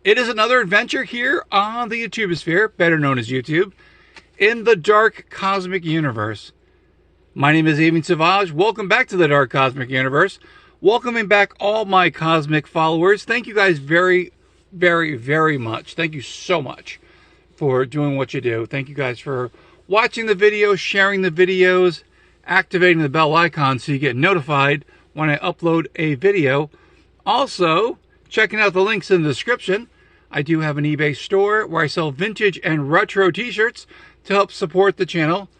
It is another adventure here on the YouTubeosphere, better known as YouTube, in the dark cosmic universe. My name is Avian Savage. Welcome back to the dark cosmic universe. Welcoming back all my cosmic followers. Thank you guys very, very, very much. Thank you so much for doing what you do. Thank you guys for watching the videos, sharing the videos, activating the bell icon so you get notified when I upload a video. Also, checking out the links in the description. I do have an eBay store where I sell vintage and retro t-shirts to help support the channel.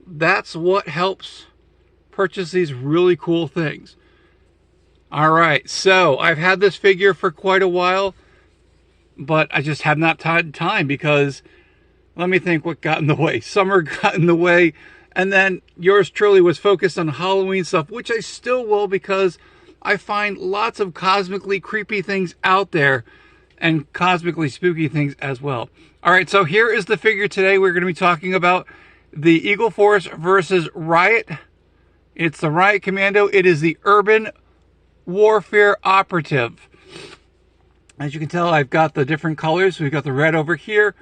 That's what helps purchase these really cool things. All right, so I've had this figure for quite a while, but I just have not had time because, let me think what got in the way. Summer got in the way, and then yours truly was focused on Halloween stuff, which I still will because I find lots of cosmically creepy things out there and cosmically spooky things as well. All right, so here is the figure today. We're going to be talking about the Eagle Force versus Riot. It's the Riot Commando. It is the Urban Warfare Operative. As you can tell, I've got the different colors. We've got the red over here,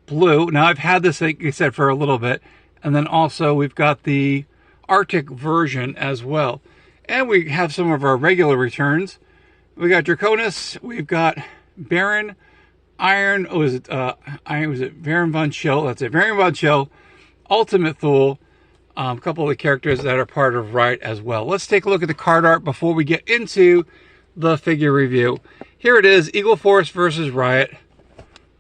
blue. Now, I've had this, like I said, for a little bit. And then also, we've got the Arctic version as well. And we have some of our regular returns. We got Draconis. We've got Baron, Iron, was it Baron von Schill? That's it, Baron von Schill, Ultimate Thule, a couple of the characters that are part of Riot as well. Let's take a look at the card art before we get into the figure review. Here it is, Eagle Force versus Riot.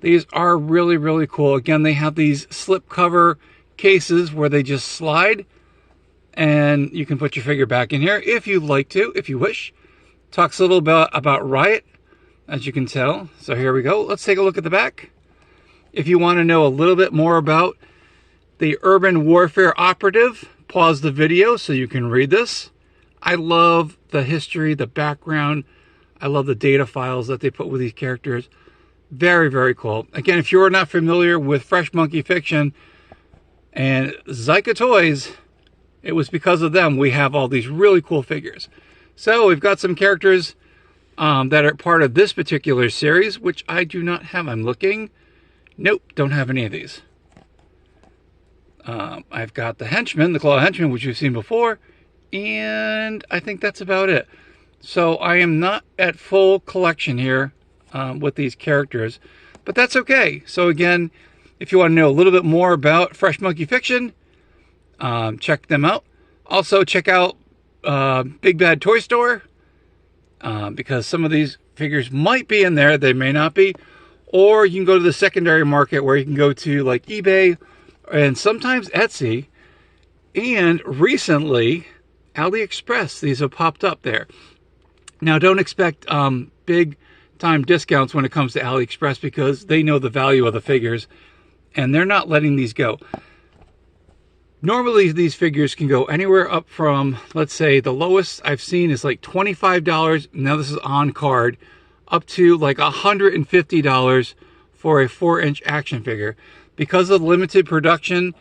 These are really, really cool. Again, they have these slip cover cases where they just slide, and you can put your figure back in here if you'd like to, if you wish. Talks a little bit about Riot, as you can tell. So here we go. Let's take a look at the back. If you want to know a little bit more about the Urban Warfare Operative, pause the video so you can read this. I love the history, the background. I love the data files that they put with these characters. Very, very cool. Again, if you're not familiar with Fresh Monkey Fiction and Zyka Toys, it was because of them we have all these really cool figures. So we've got some characters that are part of this particular series, which I do not have. I'm looking. Nope, don't have any of these. I've got the Henchman, the Claw Henchman, which you've seen before, and I think that's about it. So I am not at full collection here with these characters, but that's okay. So again, if you want to know a little bit more about Fresh Monkey Fiction, check them out. Also, check out Big Bad Toy Store, because some of these figures might be in there, they may not be. Or you can go to the secondary market where you can go to like eBay and sometimes Etsy. And recently, AliExpress, these have popped up there. Now, don't expect big time discounts when it comes to AliExpress because they know the value of the figures and they're not letting these go. Normally, these figures can go anywhere up from, let's say, the lowest I've seen is like $25. Now, this is on card, up to like $150 for a 4-inch action figure. Because of limited production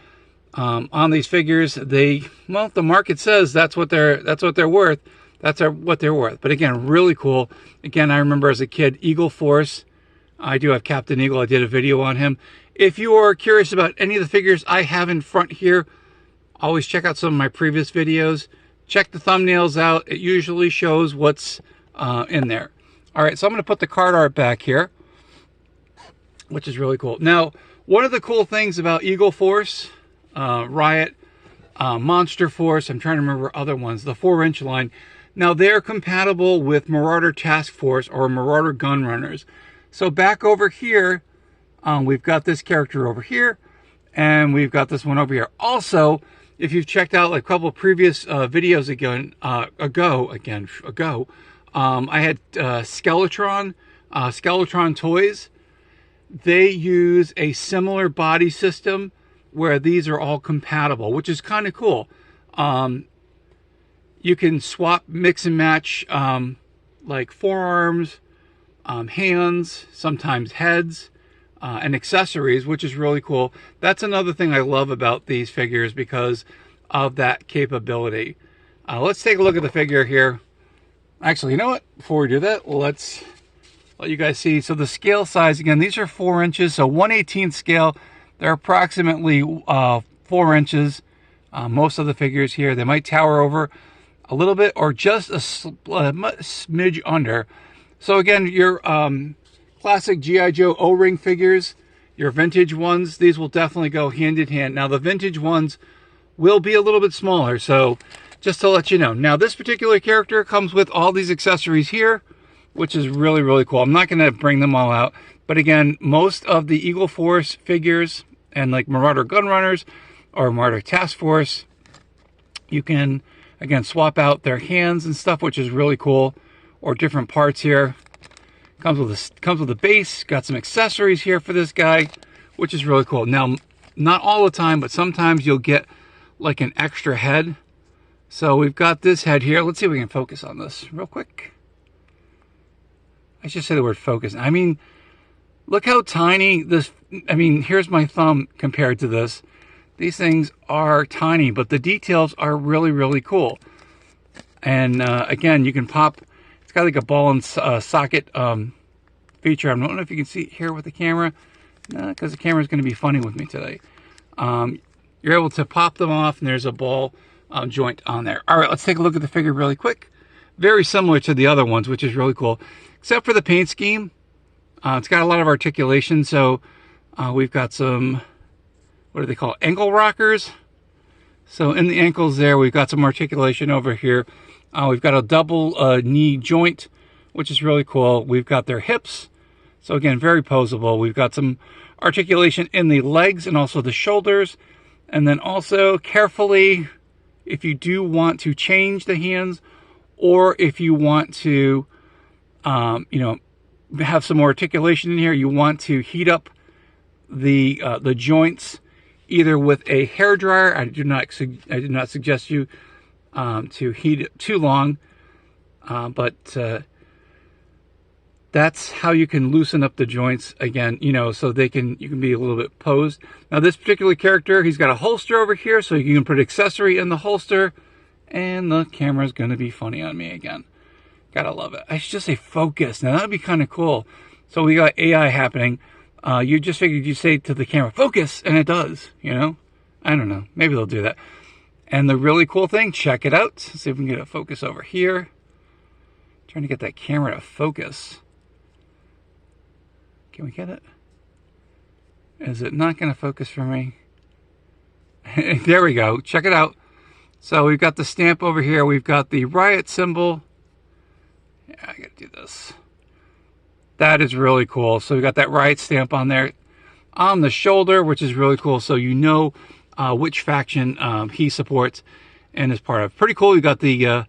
on these figures, the market says that's what they're worth. That's what they're worth. But again, really cool. Again, I remember as a kid, Eagle Force. I do have Captain Eagle. I did a video on him. If you are curious about any of the figures I have in front here, always check out some of my previous videos. Check the thumbnails out. It usually shows what's in there. All right, so I'm going to put the card art back here, which is really cool. Now, one of the cool things about Eagle Force, Riot, Monster Force, I'm trying to remember other ones, the 4-inch line. Now, they're compatible with Marauder Task Force or Marauder Gun Runners. So back over here, we've got this character over here, and we've got this one over here. Also, if you've checked out like a couple of previous videos ago, I had Skeletron Toys. They use a similar body system where these are all compatible, which is kind of cool. You can swap, mix and match like forearms, hands, sometimes heads, and accessories, which is really cool. That's another thing I love about these figures because of that capability. Let's take a look at the figure here. Actually, you know what? Before we do that, let's let you guys see. So the scale size, again, these are 4 inches, so 1/18 scale. They're approximately 4 inches. Most of the figures here, they might tower over a little bit or just a smidge under. So again, your classic G.I. Joe O-ring figures, your vintage ones, these will definitely go hand in hand. Now the vintage ones will be a little bit smaller, so just to let you know. Now this particular character comes with all these accessories here, which is really, really cool. I'm not going to bring them all out, but again, most of the Eagle Force figures and like Marauder Gunrunners or Marauder Task Force, you can again swap out their hands and stuff, which is really cool, or different parts here. Comes with a base, got some accessories here for this guy, which is really cool. Now, not all the time, but sometimes you'll get like an extra head. So we've got this head here. Let's see if we can focus on this real quick. I should say the word focus. I mean, look how tiny this, I mean, here's my thumb compared to this. These things are tiny, but the details are really, really cool. And again, you can pop, it's got like a ball and socket feature. I don't know if you can see it here with the camera, because the camera is going to be funny with me today. You're able to pop them off, and there's a ball joint on there. All right, let's take a look at the figure really quick. Very similar to the other ones, which is really cool, except for the paint scheme. It's got a lot of articulation, so we've got some, what do they call, ankle rockers. So in the ankles there, we've got some articulation over here. We've got a double knee joint, which is really cool. We've got their hips. So again, very posable. We've got some articulation in the legs and also the shoulders. And then also carefully, if you do want to change the hands, or if you want to, you know, have some more articulation in here, you want to heat up the joints either with a hair dryer. I do not suggest you to heat it too long, but that's how you can loosen up the joints again, you know, so you can be a little bit posed. Now this particular character, he's got a holster over here, so you can put accessory in the holster, and the camera's gonna be funny on me again. Gotta love it. I should just say focus. Now that'd be kind of cool. So we got AI happening. You just figured you say to the camera, focus, and it does, you know? I don't know, maybe they'll do that. And the really cool thing, check it out. Let's see if we can get a focus over here. Trying to get that camera to focus. Can we get it? Is it not going to focus for me? There we go. Check it out. So we've got the stamp over here. We've got the Riot symbol. Yeah, I got to do this. That is really cool. So we got that Riot stamp on there on the shoulder, which is really cool. So you know which faction he supports and is part of. Pretty cool. You got the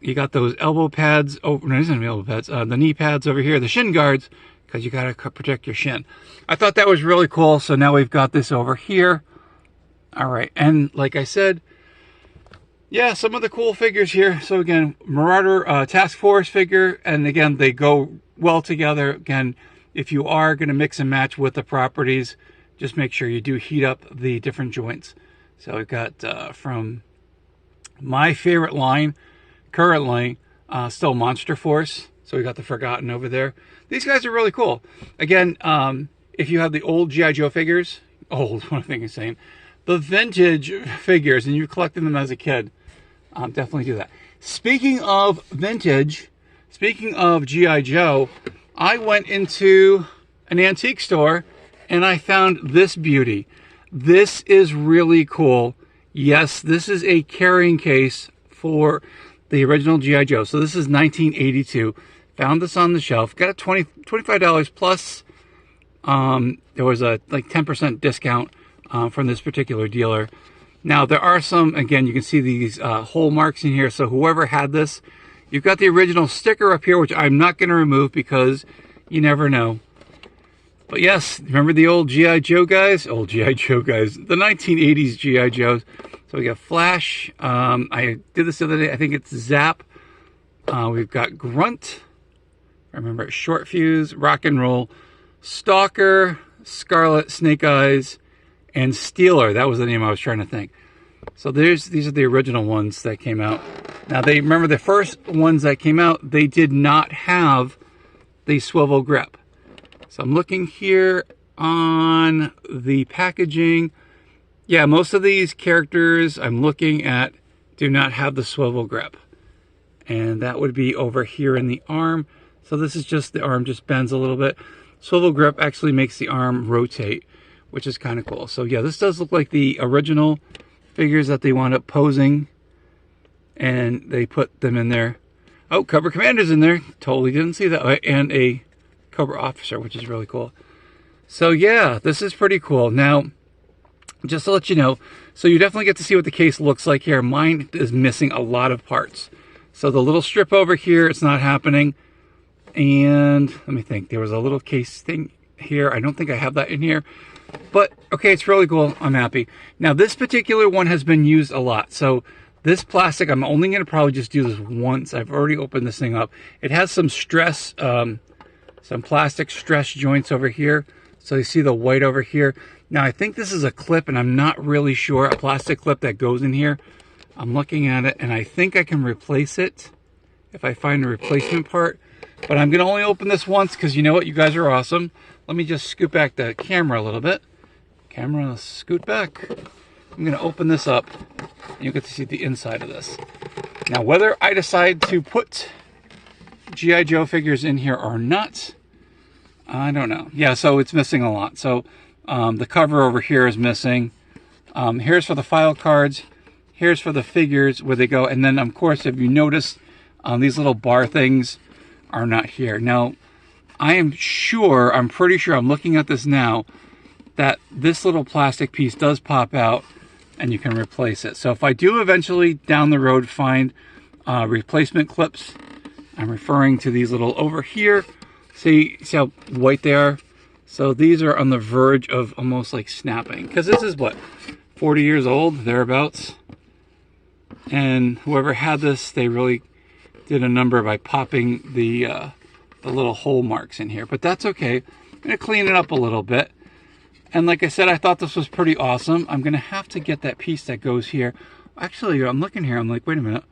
you got those elbow pads over. No, these aren't elbow pads. The knee pads over here. The shin guards, because you got to protect your shin. I thought that was really cool. So now we've got this over here. All right, and like I said, yeah, some of the cool figures here. So again, Marauder Task Force figure, and again, they go well together. Again, if you are going to mix and match with the properties, just make sure you do heat up the different joints. So we've got from my favorite line currently, still Monster Force. So we got the Forgotten over there. These guys are really cool. Again, if you have the old G.I. Joe figures, old, what am I saying? The vintage figures, and you collected them as a kid, definitely do that. Speaking of vintage, speaking of G.I. Joe, I went into an antique store and I found this beauty. This is really cool. Yes, this is a carrying case for the original G.I. Joe. So this is 1982. Found this on the shelf. Got it $25 plus. There was a like 10% discount from this particular dealer. Now there are some, again, you can see these hole marks in here. So whoever had this, you've got the original sticker up here, which I'm not going to remove because you never know. But yes, remember the old G.I. Joe guys? Old G.I. Joe guys. The 1980s G.I. Joes. So we got Flash. I did this the other day. I think it's Zap. We've got Grunt. Remember, Short Fuse, Rock and Roll, Stalker, Scarlet, Snake Eyes, and Steeler. That was the name I was trying to think. So these are the original ones that came out. Now, remember the first ones that came out, they did not have the swivel grip. So I'm looking here on the packaging. Yeah, most of these characters I'm looking at do not have the swivel grip. And that would be over here in the arm. So this is just the arm just bends a little bit. Swivel grip actually makes the arm rotate, which is kind of cool. So yeah, this does look like the original figures that they wound up posing, and they put them in there. Oh, Cobra Commander's in there. Totally didn't see that. And a Cobra Officer, which is really cool. So yeah, this is pretty cool. Now, just to let you know, so you definitely get to see what the case looks like here. Mine is missing a lot of parts. So the little strip over here, it's not happening. And let me think, there was a little case thing here. I don't think I have that in here. But okay, it's really cool. I'm happy. Now this particular one has been used a lot. So this plastic, I'm only going to probably just do this once. I've already opened this thing up. It has some stress, some plastic stress joints over here. So you see the white over here. Now I think this is a clip, and I'm not really sure, a plastic clip that goes in here. I'm looking at it, and I think I can replace it if I find a replacement part. But I'm going to only open this once because you know what? You guys are awesome. Let me just scoot back the camera a little bit. Camera, scoot back. I'm going to open this up, and you get to see the inside of this. Now, whether I decide to put G.I. Joe figures in here or not, I don't know. Yeah, so it's missing a lot. So the cover over here is missing. Here's for the file cards. Here's for the figures where they go. And then, of course, if you notice, these little bar things are not here. Now, I am sure, I'm pretty sure, I'm looking at this now, that this little plastic piece does pop out and you can replace it. So if I do eventually down the road find replacement clips, I'm referring to these little over here. See how white they are? So these are on the verge of almost like snapping, because this is what, 40 years old, thereabouts. And whoever had this, they really did a number by popping the little hole marks in here. But that's okay. I'm going to clean it up a little bit. And like I said, I thought this was pretty awesome. I'm going to have to get that piece that goes here. Actually, I'm looking here. I'm like, wait a minute.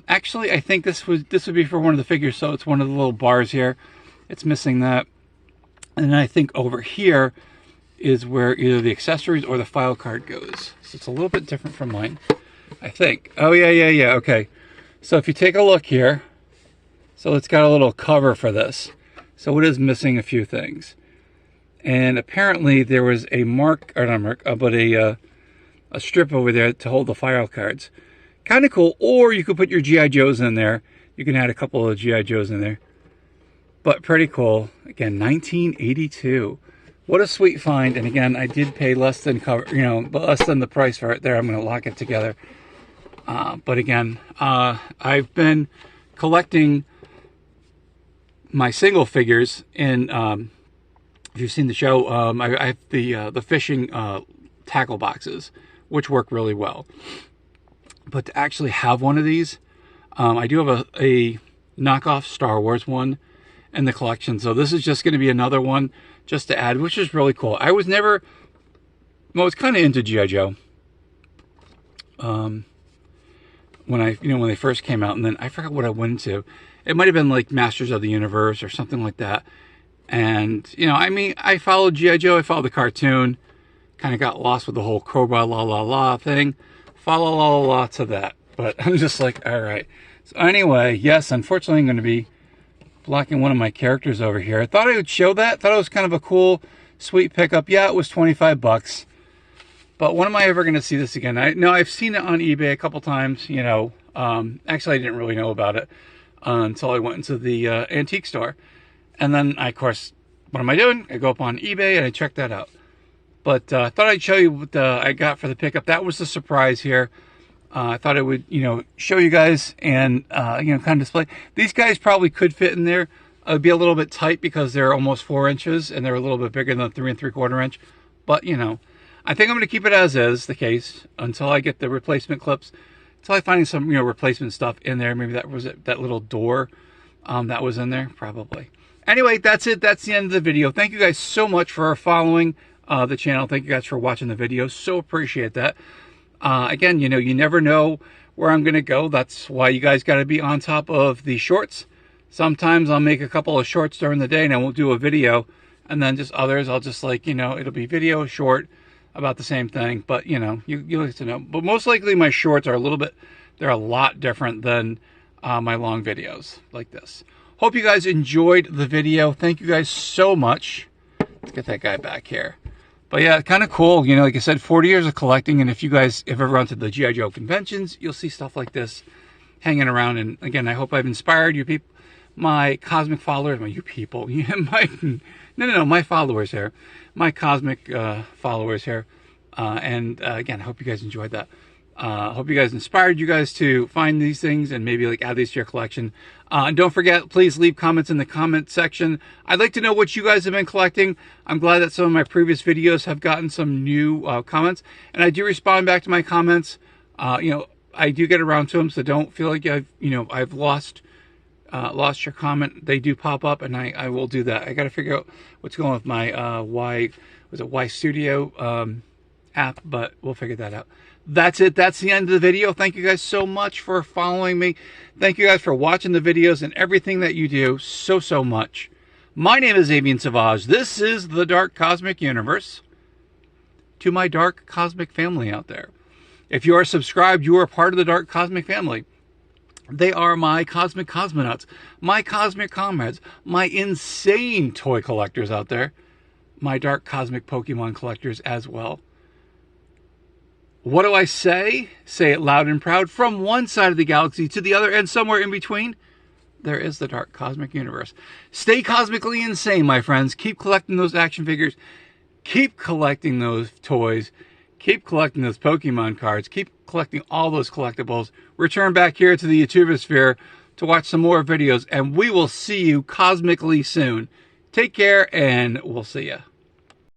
Actually, I think this would be for one of the figures. So it's one of the little bars here. It's missing that. And then I think over here is where either the accessories or the file card goes. So it's a little bit different from mine, I think. Oh, yeah. Okay. So if you take a look here, so it's got a little cover for this. So it is missing a few things. And apparently there was a mark, or not a mark, but a strip over there to hold the file cards. Kind of cool. Or you could put your G.I. Joes in there. You can add a couple of G.I. Joes in there. But pretty cool. Again, 1982. What a sweet find. And again, I did pay less than less than the price for it there. I'm going to lock it together. But again, I've been collecting my single figures in, if you've seen the show, I have the fishing tackle boxes, which work really well. But to actually have one of these, I do have a knockoff Star Wars one in the collection. So this is just going to be another one just to add, which is really cool. I was never, well, I was kind of into G.I. Joe. When they first came out, and then I forgot what I went into. It might have been like Masters of the Universe or something like that. And, I mean, I followed G.I. Joe, I followed the cartoon, kind of got lost with the whole Cobra la la la thing. Follow la la la to that. But I'm just like, all right. So anyway, yes, unfortunately I'm going to be blocking one of my characters over here. I thought I would show that. Thought it was kind of a cool, sweet pickup. Yeah, it was 25 bucks. But when am I ever going to see this again? I've seen it on eBay a couple times, Actually, I didn't really know about it until I went into the antique store. And then, of course, what am I doing? I go up on eBay and I check that out. But I thought I'd show you what I got for the pickup. That was the surprise here. I thought I would, show you guys and, kind of display. These guys probably could fit in there. It would be a little bit tight because they're almost 4 inches and they're a little bit bigger than 3 3/4 inch. But, I think I'm going to keep it as is, the case, until I get the replacement clips. Until I find some, replacement stuff in there. Maybe that was it, that little door that was in there, probably. Anyway, that's it. That's the end of the video. Thank you guys so much for following the channel. Thank you guys for watching the video. So appreciate that. Again, you never know where I'm going to go. That's why you guys got to be on top of the shorts Sometimes I'll make a couple of shorts during the day and I won't do a video. And then just others, I'll just like, it'll be video, short, about the same thing. But, you like to know. But most likely my shorts are they're a lot different than my long videos like this. Hope you guys enjoyed the video. Thank you guys so much. Let's get that guy back here. But yeah, kind of cool. Like I said, 40 years of collecting. And if you guys have ever gone to the G.I. Joe conventions, you'll see stuff like this hanging around. And again, I hope I've inspired you people, my cosmic followers, my followers here, my cosmic followers here. And again, I hope you guys enjoyed that. Hope you guys inspired you guys to find these things and maybe like add these to your collection. And don't forget, please leave comments in the comment section. I'd like to know what you guys have been collecting. I'm glad that some of my previous videos have gotten some new comments, and I do respond back to my comments. I do get around to them, so don't feel like I've lost your comment. They do pop up, and I will do that. I got to figure out what's going on with my Y Studio app, but we'll figure that out. That's it. That's the end of the video. Thank you guys so much for following me. Thank you guys for watching the videos and everything that you do so much. My name is Avian Savage. This is the Dark Cosmic Universe. To my dark cosmic family out there, if you are subscribed, you are part of the Dark Cosmic family. They are my cosmic cosmonauts, my cosmic comrades, my insane toy collectors out there, my dark cosmic Pokemon collectors as well. What do I say? Say it loud and proud. From one side of the galaxy to the other and somewhere in between, there is the Dark Cosmic Universe. Stay cosmically insane, my friends. Keep collecting those action figures. Keep collecting those toys. Keep collecting those Pokemon cards. Keep collecting all those collectibles. Return back here to the YouTubosphere to watch some more videos, and we will see you cosmically soon. Take care, and we'll see ya.